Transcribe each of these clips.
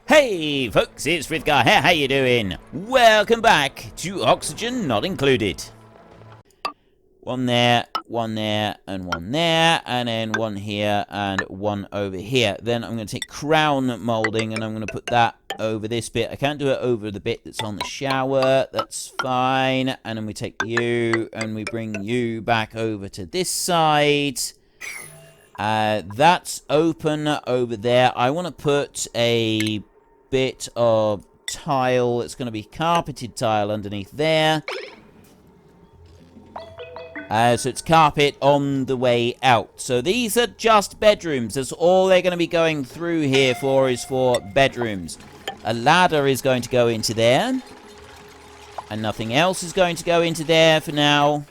Hey folks, it's Frithgar here, how you doing? Welcome back to Oxygen Not Included. One there, and one there, and then one here, and one over here. Then I'm going to take crown moulding, and I'm going to put that over this bit. I can't do it over the bit that's on the shower, that's fine. And then we take you, and we bring you back over to this side. That's open over there. I want to put a bit of tile. It's going to be carpeted tile underneath there. So it's carpet on the way out. So these are just bedrooms. That's all they're going to be going through here for, is for bedrooms. A ladder is going to go into there. And nothing else is going to go into there for now.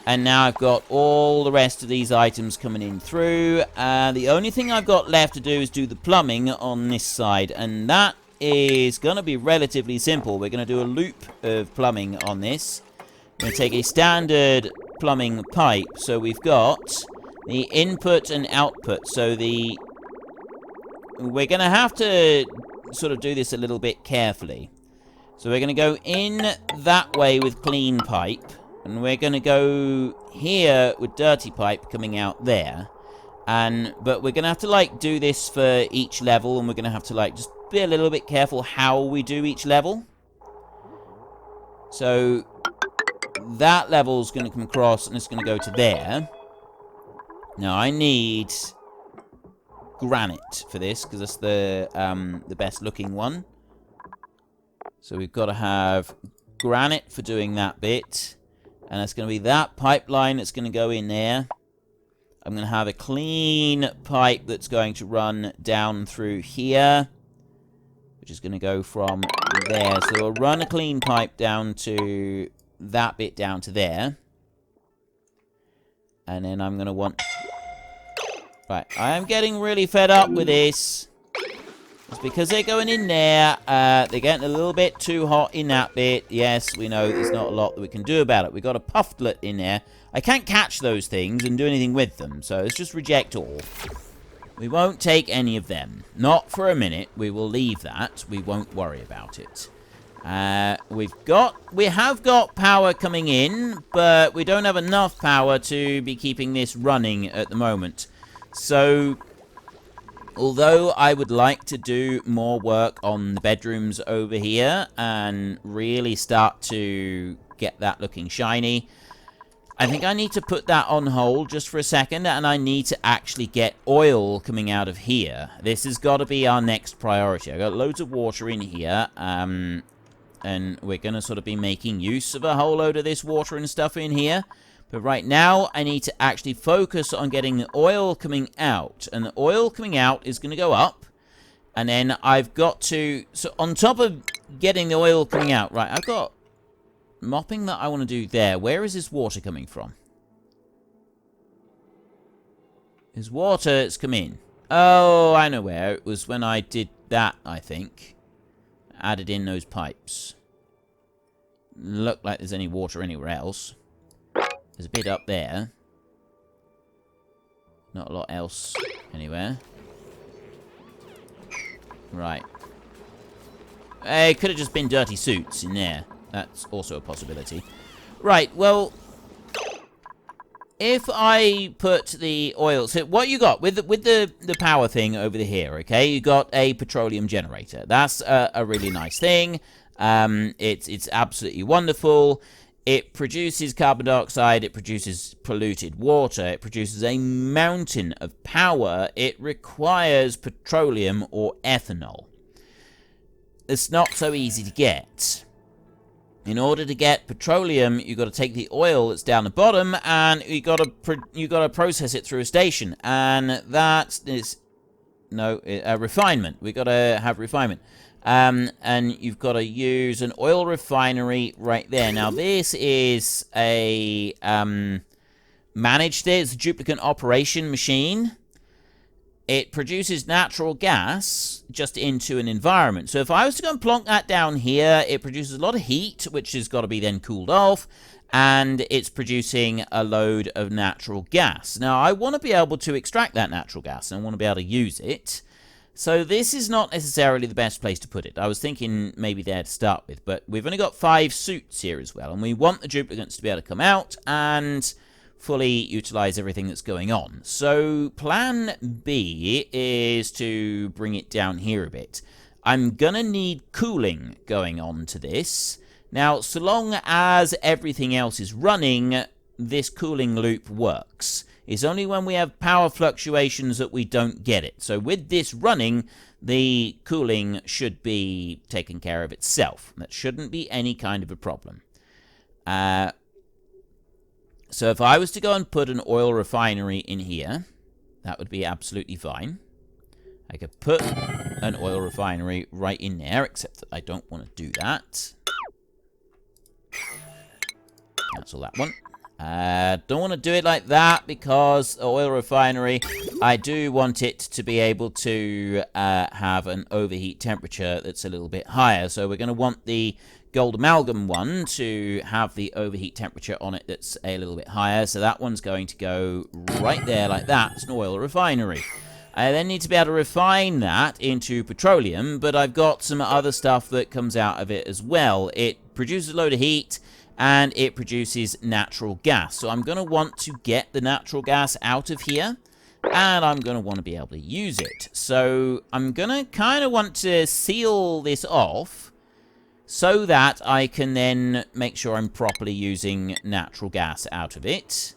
And now I've got all the rest of these items coming in through. The only thing I've got left to do is do the plumbing on this side. And that is going to be relatively simple. We're going to do a loop of plumbing on this. We're going to take a standard plumbing pipe. So we've got the input and output. So we're going to have to sort of do this a little bit carefully. So we're going to go in that way with clean pipe. And we're going to go here with dirty pipe coming out there. But we're going to have to, like, do this for each level. And we're going to have to, like, just be a little bit careful how we do each level. So that level's going to come across and it's going to go to there. Now, I need granite for this because that's the best looking one. So we've got to have granite for doing that bit. And it's going to be that pipeline that's going to go in there. I'm going to have a clean pipe that's going to run down through here. Which is going to go from there. So we'll run a clean pipe down to that bit down to there. And then I'm going to want... Right, I am getting really fed up with this. It's because they're going in there. They're getting a little bit too hot in that bit. Yes, we know there's not a lot that we can do about it. We've got a pufflet in there. I can't catch those things and do anything with them. So let's just reject all. We won't take any of them. Not for a minute. We will leave that. We won't worry about it. We have got power coming in, but we don't have enough power to be keeping this running at the moment. So... although I would like to do more work on the bedrooms over here and really start to get that looking shiny, I think I need to put that on hold just for a second, and I need to actually get oil coming out of here. This has got to be our next priority. I've got loads of water in here, and we're going to sort of be making use of a whole load of this water and stuff in here. But right now, I need to actually focus on getting the oil coming out. And the oil coming out is going to go up. And then I've got to... so on top of getting the oil coming out... right, I've got mopping that I want to do there. Where is this water coming from? There's water that's come in. Oh, I know where. It was when I did that, I think. Added in those pipes. Look like there's any water anywhere else. There's a bit up there. Not a lot else anywhere. Right. It could have just been dirty suits in there. That's also a possibility. Right, well... if I put the oil... so what you got with the power thing over here, okay? You got a petroleum generator. That's a really nice thing. It's absolutely wonderful. It produces carbon dioxide, it produces polluted water, it produces a mountain of power. It requires petroleum or ethanol. It's not so easy to get. In order to get petroleum, you've got to take the oil that's down the bottom, and you got to process it through a station, and that is refinement. We've got to have refinement. And you've got to use an oil refinery right there. Now, this is a managed. It's a duplicate operation machine. It produces natural gas just into an environment. So if I was to go and plonk that down here, it produces a lot of heat, which has got to be then cooled off. And it's producing a load of natural gas. Now, I want to be able to extract that natural gas, and I want to be able to use it. So this is not necessarily the best place to put it. I was thinking maybe there to start with, but we've only got 5 suits here as well, and we want the duplicates to be able to come out and fully utilize everything that's going on. So plan B is to bring it down here a bit. I'm gonna need cooling going on to this. Now, so long as everything else is running, this cooling loop works. It's only when we have power fluctuations that we don't get it. So with this running, the cooling should be taken care of itself. That shouldn't be any kind of a problem. So if I was to go and put an oil refinery in here, that would be absolutely fine. I could put an oil refinery right in there, except that I don't want to do that. Cancel that one. Don't want to do it like that because oil refinery, I do want it to be able to have an overheat temperature that's a little bit higher. So we're going to want the gold amalgam one to have the overheat temperature on it that's a little bit higher. So that one's going to go right there like that. It's an oil refinery. I then need to be able to refine that into petroleum, but I've got some other stuff that comes out of it as well. It produces a load of heat, and it produces natural gas. So I'm going to want to get the natural gas out of here, and I'm going to want to be able to use it. So I'm going to kind of want to seal this off so that I can then make sure I'm properly using natural gas out of it.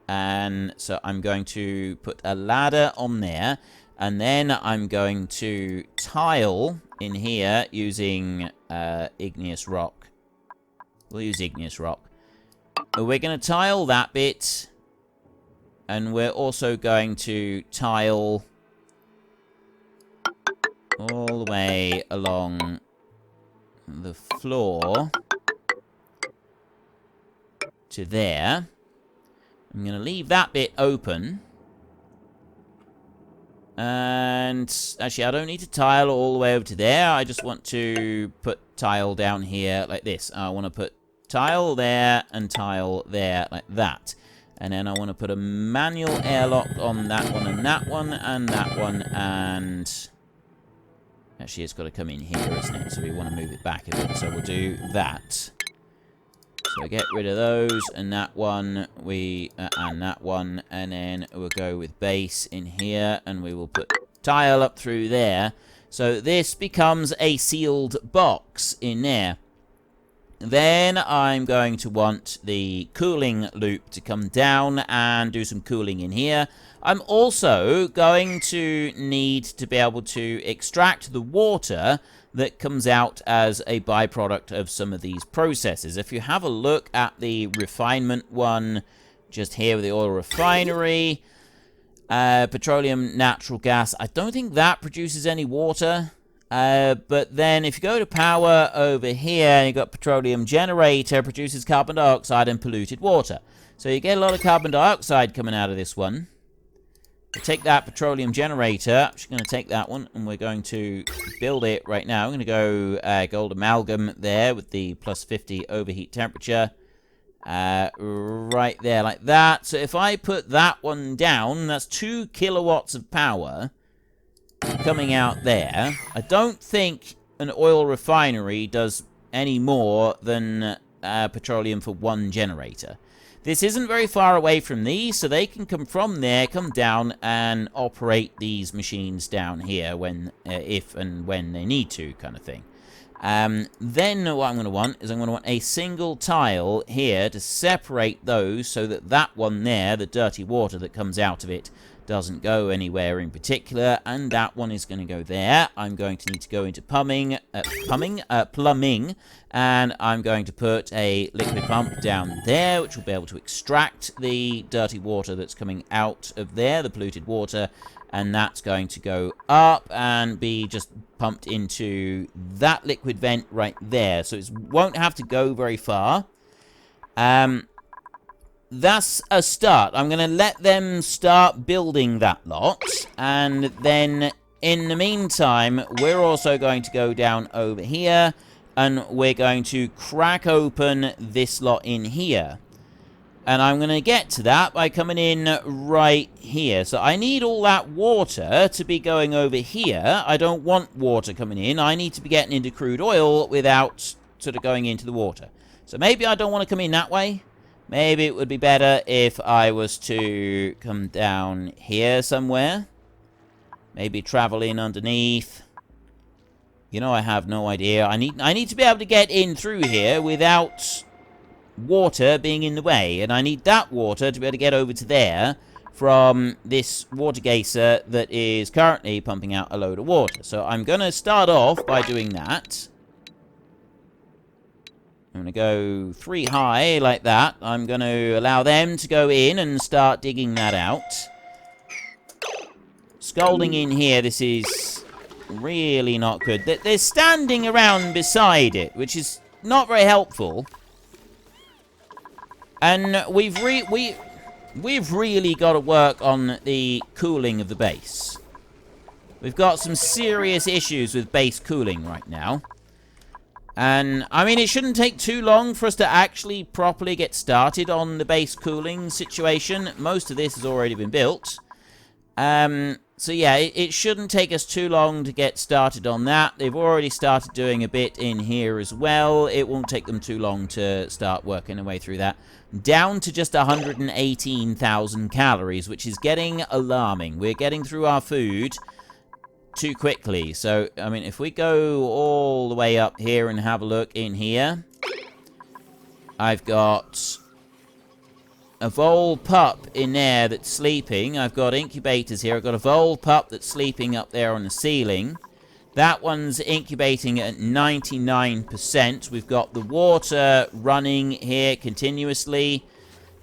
And so I'm going to put a ladder on there, and then I'm going to tile in here using igneous rock. We'll use igneous rock. We're going to tile that bit, and we're also going to tile all the way along the floor to there. I'm going to leave that bit open. And actually, I don't need to tile all the way over to there. I just want to put tile down here like this. I want to put tile there and tile there like that. And then I want to put a manual airlock on that one and that one and that one. And actually, it's got to come in here, isn't it? So we want to move it back a bit. So we'll do that. So get rid of those, and that one, and that one, and then we'll go with base in here, and we will put tile up through there. So this becomes a sealed box in there. Then I'm going to want the cooling loop to come down and do some cooling in here. I'm also going to need to be able to extract the water that comes out as a byproduct of some of these processes. If you have a look at the refinement one just here with the oil refinery, petroleum, natural gas, I don't think that produces any water. But then if you go to power over here, you've got petroleum generator, produces carbon dioxide and polluted water. So you get a lot of carbon dioxide coming out of this one. We'll take that petroleum generator. I'm just going to take that one, and we're going to build it right now. I'm going to go gold amalgam there with the plus 50 overheat temperature. Right there like that. So if I put that one down, that's 2 kilowatts of power coming out there. I don't think an oil refinery does any more than petroleum for 1 generator. This isn't very far away from these, so they can come from there, come down, and operate these machines down here when, if and when they need to, kind of thing. Then what I'm going to want is I'm going to want a single tile here to separate those so that that one there, the dirty water that comes out of it, doesn't go anywhere in particular, and that one is going to go there. I'm going to need to go into plumbing, and I'm going to put a liquid pump down there, which will be able to extract the dirty water that's coming out of there, the polluted water, and that's going to go up and be just pumped into that liquid vent right there. So it won't have to go very far. That's a start. I'm going to let them start building that lot. And then, in the meantime, we're also going to go down over here. And we're going to crack open this lot in here. And I'm going to get to that by coming in right here. So I need all that water to be going over here. I don't want water coming in. I need to be getting into crude oil without sort of going into the water. So maybe I don't want to come in that way. Maybe it would be better if I was to come down here somewhere. Maybe travel in underneath. You know, I have no idea. I need to be able to get in through here without water being in the way. And I need that water to be able to get over to there from this water geyser that is currently pumping out a load of water. So I'm going to start off by doing that. I'm going to go 3 high like that. I'm going to allow them to go in and start digging that out. Scalding in here, this is really not good. They're standing around beside it, which is not very helpful. And we've really got to work on the cooling of the base. We've got some serious issues with base cooling right now. And, I mean, it shouldn't take too long for us to actually properly get started on the base cooling situation. Most of this has already been built. So, yeah, it shouldn't take us too long to get started on that. They've already started doing a bit in here as well. It won't take them too long to start working their way through that. Down to just 118,000 calories, which is getting alarming. We're getting through our food too quickly. So, I mean, if we go all the way up here and have a look in here, I've got a vole pup in there that's sleeping. I've got incubators here. I've got a vole pup that's sleeping up there on the ceiling. That one's incubating at 99%. We've got the water running here continuously.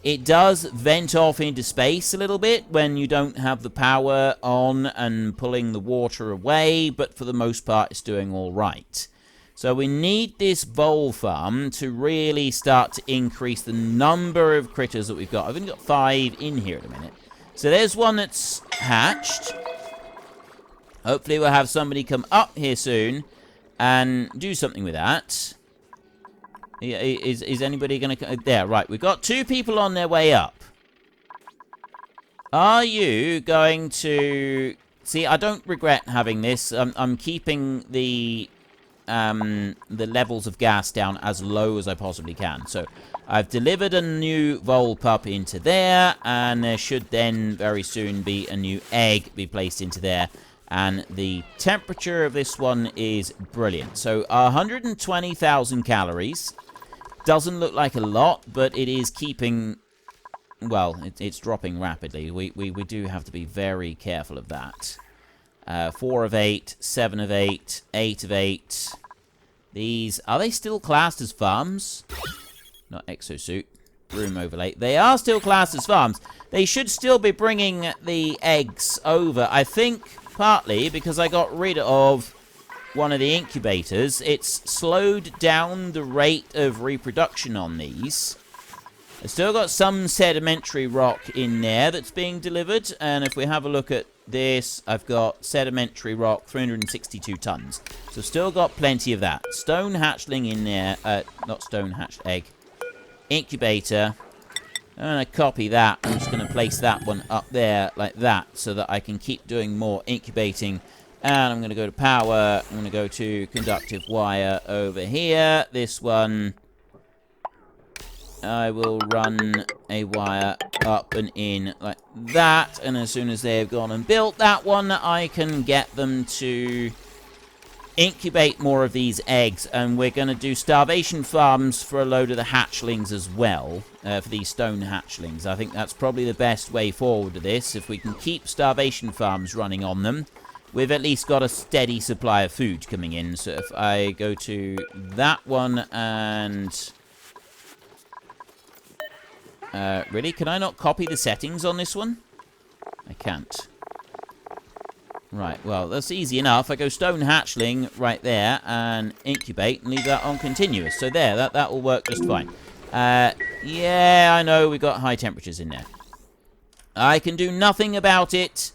It does vent off into space a little bit when you don't have the power on and pulling the water away, but for the most part it's doing all right. So we need this vole farm to really start to increase the number of critters that we've got. I've only got 5 in here at the minute. So there's one that's hatched. Hopefully we'll have somebody come up here soon and do something with that. Is anybody going to... There, right. We've got 2 people on their way up. Are you going to... See, I don't regret having this. I'm keeping the levels of gas down as low as I possibly can. So I've delivered a new vole pup into there, and there should then very soon be a new egg be placed into there. And the temperature of this one is brilliant. So 120,000 calories. Doesn't look like a lot, but it is keeping... Well, it's dropping rapidly. We do have to be very careful of that. 4 of 8, 7 of 8, 8 of 8. These... Are they still classed as farms? Not exosuit. Room overlay. They are still classed as farms. They should still be bringing the eggs over. I think partly because I got rid of one of the incubators. It's slowed down the rate of reproduction on these. I've still got some sedimentary rock in there that's being delivered. And if we have a look at this, I've got sedimentary rock, 362 tons. So still got plenty of that. Stone hatchling in there. Not stone hatched egg. Incubator. I'm going to copy that. I'm just going to place that one up there like that so that I can keep doing more incubating. And I'm going to go to power. I'm going to go to conductive wire over here. This one, I will run a wire up and in like that. And as soon as they've gone and built that one, I can get them to incubate more of these eggs. And we're going to do starvation farms for a load of the hatchlings as well, for these stone hatchlings. I think that's probably the best way forward to this. If we can keep starvation farms running on them, we've at least got a steady supply of food coming in. So if I go to that one and... really? Can I not copy the settings on this one? I can't. Right, well, that's easy enough. I go stone hatchling right there and incubate and leave that on continuous. So there, that will work just fine. Yeah, I know we've got high temperatures in there. I can do nothing about it.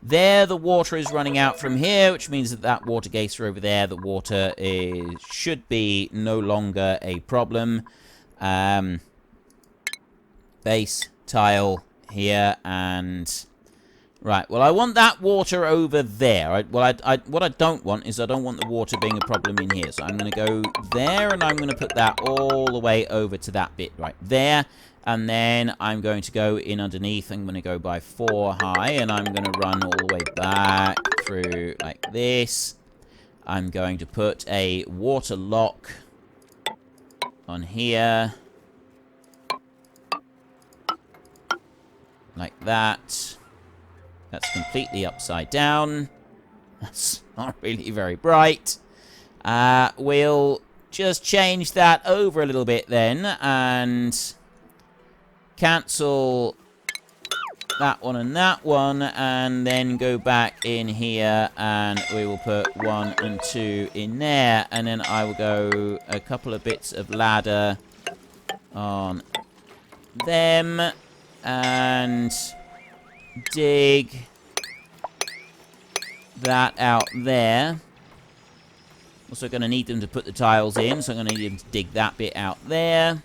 There, the water is running out from here, which means that water geyser over there, the water should be no longer a problem. There Base, tile here, and... Right, well, I want that water over there. What I don't want is I don't want the water being a problem in here. So I'm going to go there, and I'm going to put that all the way over to that bit right there. And then I'm going to go in underneath. I'm going to go by 4 high, and I'm going to run all the way back through like this. I'm going to put a water lock on here. Like that. That's completely upside down. That's not really very bright. We'll just change that over a little bit then, and cancel that one, and then go back in here, and we will put 1 and 2 in there, and then I will go a couple of bits of ladder on them, and dig that out there. Also going to need them to put the tiles in, so I'm going to need them to dig that bit out there.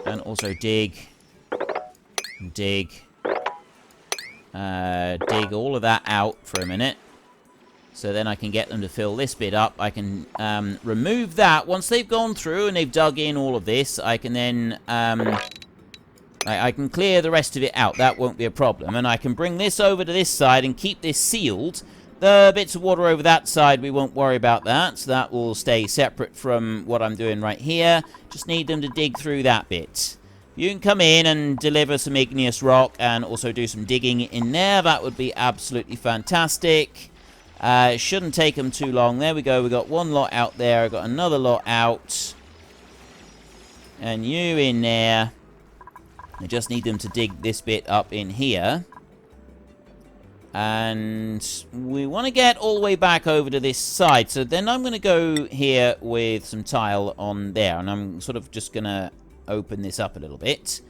And also dig all of that out for a minute. So then I can get them to fill this bit up. I can remove that. Once they've gone through and they've dug in all of this, I can then... I can clear the rest of it out. That won't be a problem. And I can bring this over to this side and keep this sealed. The bits of water over that side, we won't worry about that. So that will stay separate from what I'm doing right here. Just need them to dig through that bit. You can come in and deliver some igneous rock and also do some digging in there. That would be absolutely fantastic. It shouldn't take them too long. There we go. We got 1 lot out there. I've got another lot out. And you in there. I just need them to dig this bit up in here. And we want to get all the way back over to this side. So then I'm going to go here with some tile on there. And I'm sort of just going to open this up a little bit.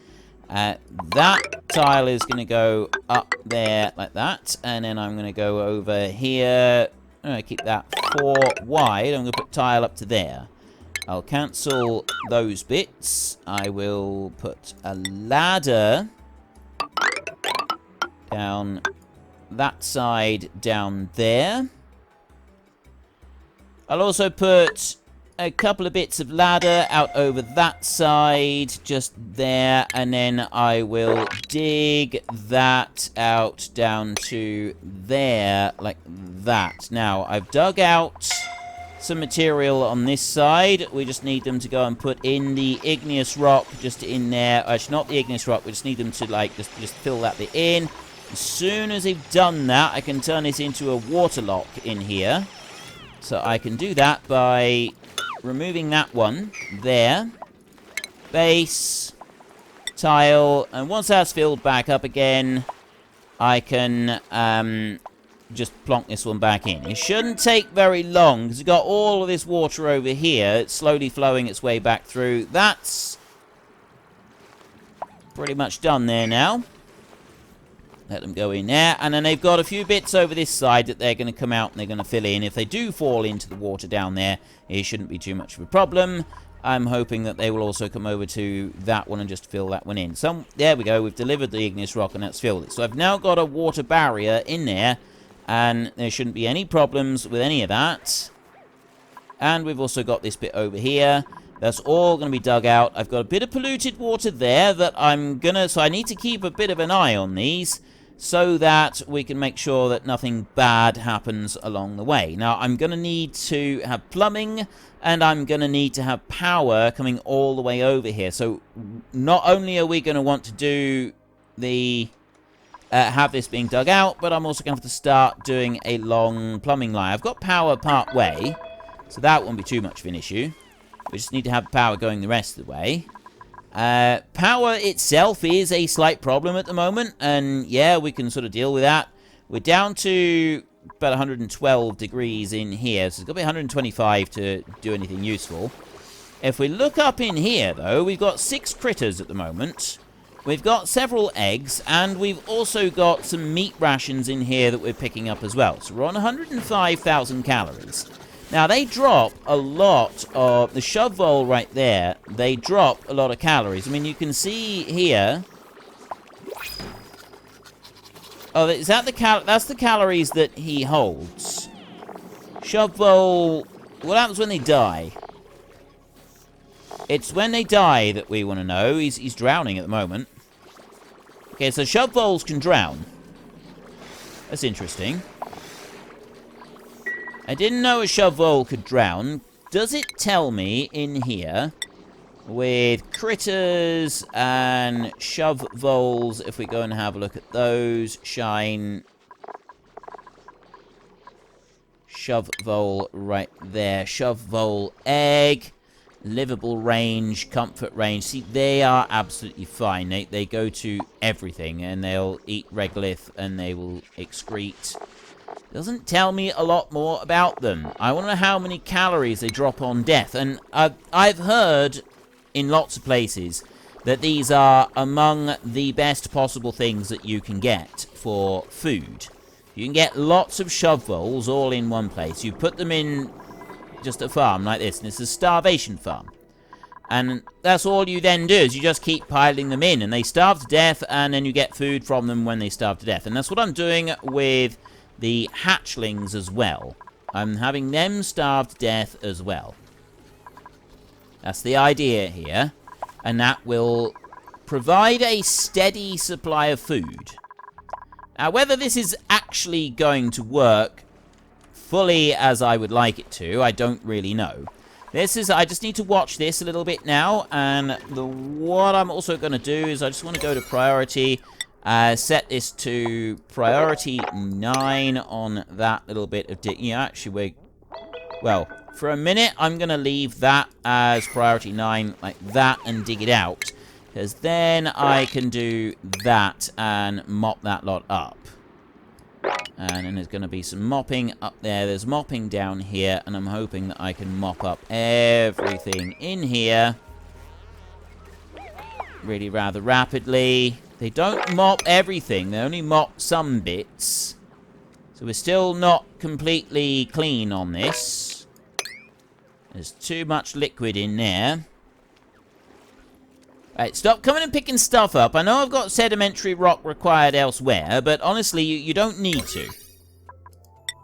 That tile is going to go up there like that. And then I'm going to go over here. I'm going to keep that 4 wide. I'm going to put tile up to there. I'll cancel those bits. I will put a ladder down that side down there. I'll also put a couple of bits of ladder out over that side, just there, and then I will dig that out down to there, like that. Now, I've dug out some material on this side. We just need them to go and put in the igneous rock just in there. Actually, not the igneous rock. We just need them to, like, just fill that bit in. As soon as they've done that, I can turn this into a water lock in here. So I can do that by removing that one there. Base, tile, and once that's filled back up again, I can just plonk this one back in. It shouldn't take very long, because we've got all of this water over here. It's slowly flowing its way back through. That's pretty much done there now. Let them go in there. And then they've got a few bits over this side that they're going to come out and they're going to fill in. If they do fall into the water down there, it shouldn't be too much of a problem. I'm hoping that they will also come over to that one and just fill that one in. So, there we go. We've delivered the igneous rock and that's filled it. So I've now got a water barrier in there. And there shouldn't be any problems with any of that. And we've also got this bit over here. That's all going to be dug out. I've got a bit of polluted water there that I'm going to... So I need to keep a bit of an eye on these, so that we can make sure that nothing bad happens along the way. Now, I'm going to need to have plumbing, and I'm going to need to have power coming all the way over here. So not only are we going to want to do the... have this being dug out, but I'm also going to have to start doing a long plumbing line. I've got power part way, so that won't be too much of an issue. We just need to have power going the rest of the way. Power itself is a slight problem at the moment, and yeah, we can sort of deal with that. We're down to about 112 degrees in here, so it's got to be 125 to do anything useful. If we look up in here, though, we've got 6 critters at the moment. We've got several eggs, and we've also got some meat rations in here that we're picking up as well. So we're on 105,000 calories. Now, they drop a lot of... The shovel right there, they drop a lot of calories. I mean, you can see here... Oh, is that that's the calories that he holds. Shovel... What happens when they die? It's when they die that we want to know. He's drowning at the moment. Okay, so shovel's can drown. That's interesting. I didn't know a shovel could drown. Does it tell me in here with critters and shovels, if we go and have a look at those, shine... Shovel right there. Shovel egg. Livable range. Comfort range. See, they are absolutely fine. They go to everything. And they'll eat regolith. And they will excrete. Doesn't tell me a lot more about them. I want to know how many calories they drop on death. And I've heard in lots of places that these are among the best possible things that you can get for food. You can get lots of shovels all in one place. You put them in just a farm like this, and it's a Starvation Farm. And that's all you then do, is you just keep piling them in, and they starve to death, and then you get food from them when they starve to death. And that's what I'm doing with the hatchlings as well. I'm having them starve to death as well. That's the idea here. And that will provide a steady supply of food. Now, whether this is actually going to work fully as I would like it to, I don't really know. I just need to watch this a little bit now, and what I'm also going to do is I just want to go to priority, set this to priority 9 on that little bit of actually, well, for a minute, I'm going to leave that as priority 9 like that and dig it out. Because then I can do that and mop that lot up. And then there's going to be some mopping up there. There's mopping down here. And I'm hoping that I can mop up everything in here. Really rather rapidly. They don't mop everything. They only mop some bits. So we're still not completely clean on this. There's too much liquid in there. Right, stop coming and picking stuff up. I know I've got sedimentary rock required elsewhere, but honestly, you don't need to.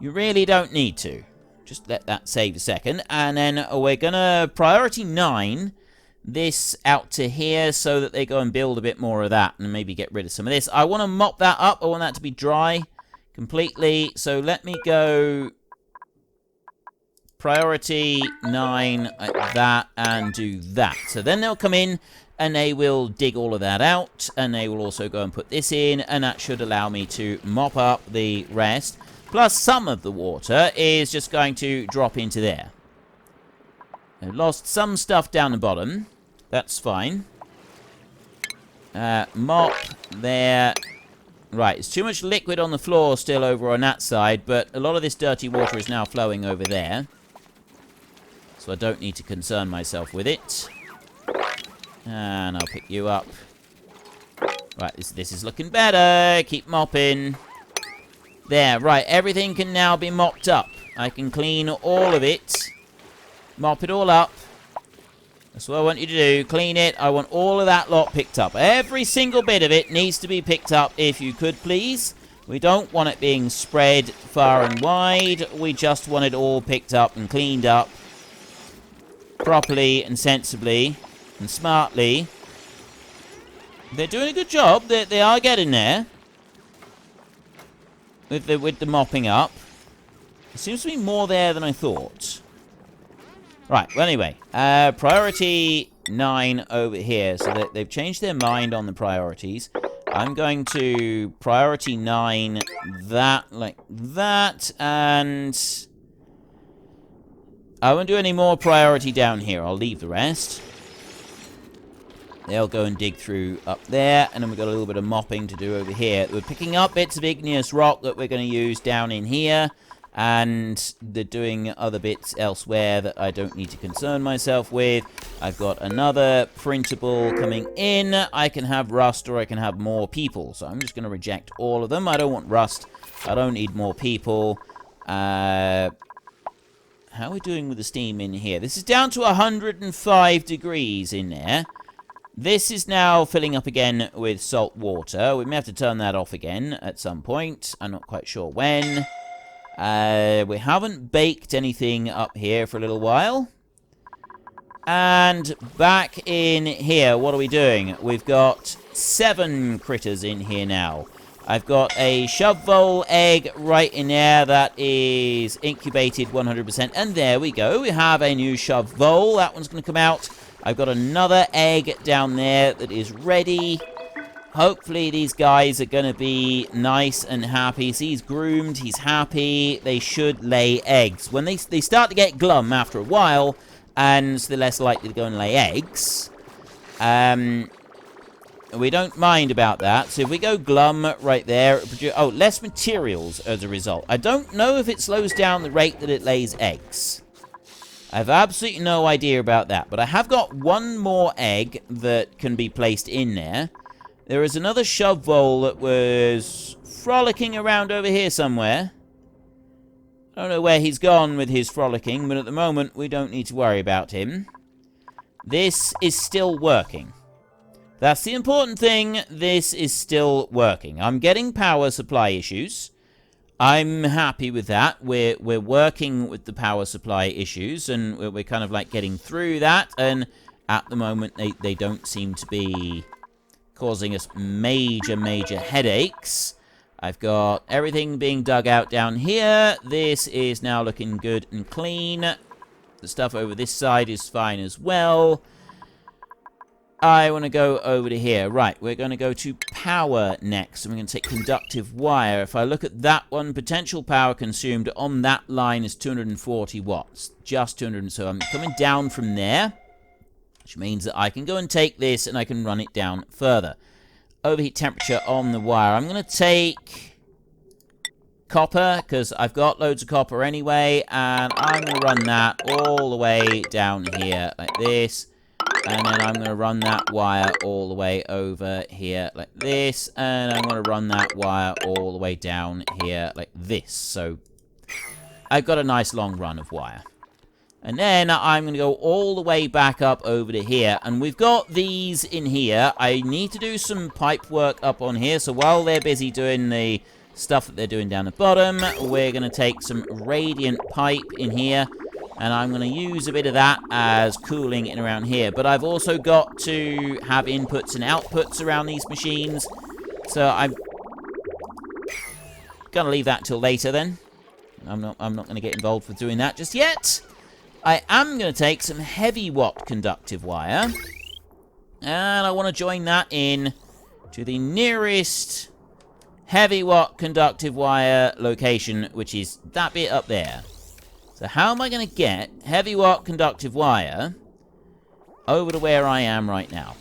You really don't need to. Just let that save a second. And then we're going to priority 9 this out to here so that they go and build a bit more of that and maybe get rid of some of this. I want to mop that up. I want that to be dry completely. So let me go priority 9 like that and do that. So then they'll come in and they will dig all of that out, and they will also go and put this in, and that should allow me to mop up the rest. Plus, some of the water is just going to drop into there. I lost some stuff down the bottom. That's fine. Mop there. Right, it's too much liquid on the floor still over on that side, but a lot of this dirty water is now flowing over there. So I don't need to concern myself with it. And I'll pick you up. Right, this is looking better. Keep mopping. There, right. Everything can now be mopped up. I can clean all of it. Mop it all up. That's what I want you to do. Clean it. I want all of that lot picked up. Every single bit of it needs to be picked up, if you could, please. We don't want it being spread far and wide. We just want it all picked up and cleaned up properly and sensibly. And smartly. They're doing a good job. They are getting there. With the mopping up. There seems to be more there than I thought. Right, well anyway. Priority 9 over here. So they've changed their mind on the priorities. I'm going to priority 9 that like that. And I won't do any more priority down here. I'll leave the rest. They'll go and dig through up there, and then we've got a little bit of mopping to do over here. We're picking up bits of igneous rock that we're going to use down in here, and they're doing other bits elsewhere that I don't need to concern myself with. I've got another printable coming in. I can have rust, or I can have more people, so I'm just going to reject all of them. I don't want rust. I don't need more people. How are we doing with the steam in here? This is down to 105 degrees in there. This is now filling up again with salt water. We may have to turn that off again at some point. I'm not quite sure when. We haven't baked anything up here for a little while. And back in here, what are we doing? We've got 7 critters in here now. I've got a shove vole egg right in there that is incubated 100%. And there we go. We have a new shove vole. That one's going to come out. I've got another egg down there that is ready. Hopefully these guys are going to be nice and happy. See, he's groomed. He's happy. They should lay eggs. When they start to get glum after a while, and so they're less likely to go and lay eggs. We don't mind about that. So if we go glum right there, oh, less materials as a result. I don't know if it slows down the rate that it lays eggs. I have absolutely no idea about that. But I have got one more egg that can be placed in there. There is another shove vole that was frolicking around over here somewhere. I don't know where he's gone with his frolicking, but at the moment we don't need to worry about him. This is still working. That's the important thing. This is still working. I'm getting power supply issues. I'm happy with that. We're working with the power supply issues, and we're kind of like getting through that. And at the moment, they don't seem to be causing us major headaches. I've got everything being dug out down here. This is now looking good and clean. The stuff over this side is fine as well. I want to go over to here. Right, we're going to go to power next. And we're going to take conductive wire. If I look at that one, potential power consumed on that line is 240 watts. Just 200. So I'm coming down from there, which means that I can go and take this and I can run it down further. Overheat temperature on the wire. I'm going to take copper, because I've got loads of copper anyway. And I'm going to run that all the way down here like this. And then I'm going to run that wire all the way over here like this. And I'm going to run that wire all the way down here like this. So I've got a nice long run of wire. And then I'm going to go all the way back up over to here. And we've got these in here. I need to do some pipe work up on here. So while they're busy doing the stuff that they're doing down the bottom, we're going to take some radiant pipe in here. And I'm going to use a bit of that as cooling in around here. But I've also got to have inputs and outputs around these machines. So I'm going to leave that till later then. I'm not going to get involved with doing that just yet. I am going to take some heavy watt conductive wire. And I want to join that in to the nearest heavy watt conductive wire location, which is that bit up there. So how am I going to get heavy watt conductive wire over to where I am right now?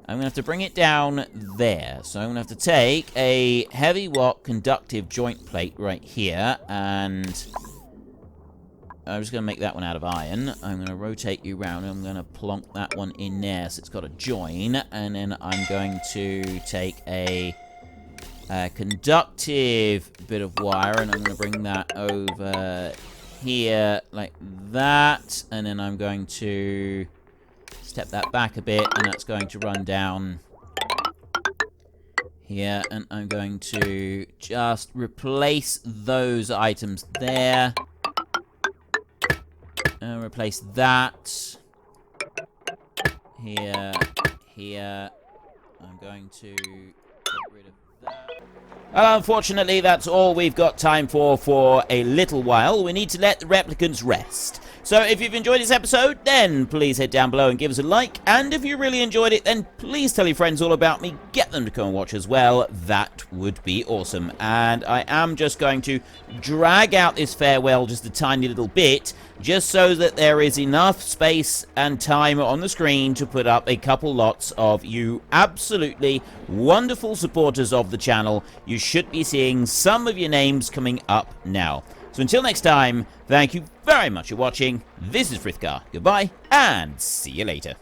I'm going to have to bring it down there. So I'm going to have to take a heavy watt conductive joint plate right here. And I'm just going to make that one out of iron. I'm going to rotate you around. I'm going to plonk that one in there so it's got a join. And then I'm going to take a conductive bit of wire, and I'm going to bring that over here like that, and then I'm going to step that back a bit, and that's going to run down here, and I'm going to just replace those items there, and replace that here. I'm going to get rid of that. Well, unfortunately, that's all we've got time for a little while. We need to let the replicants rest. So if you've enjoyed this episode, then please head down below and give us a like. And if you really enjoyed it, then please tell your friends all about me. Get them to come and watch as well. That would be awesome. And I am just going to drag out this farewell just a tiny little bit, just so that there is enough space and time on the screen to put up a couple lots of you absolutely wonderful supporters of the channel. You should be seeing some of your names coming up now. So until next time, thank you very much for watching. This is Frithgar. Goodbye, and see you later.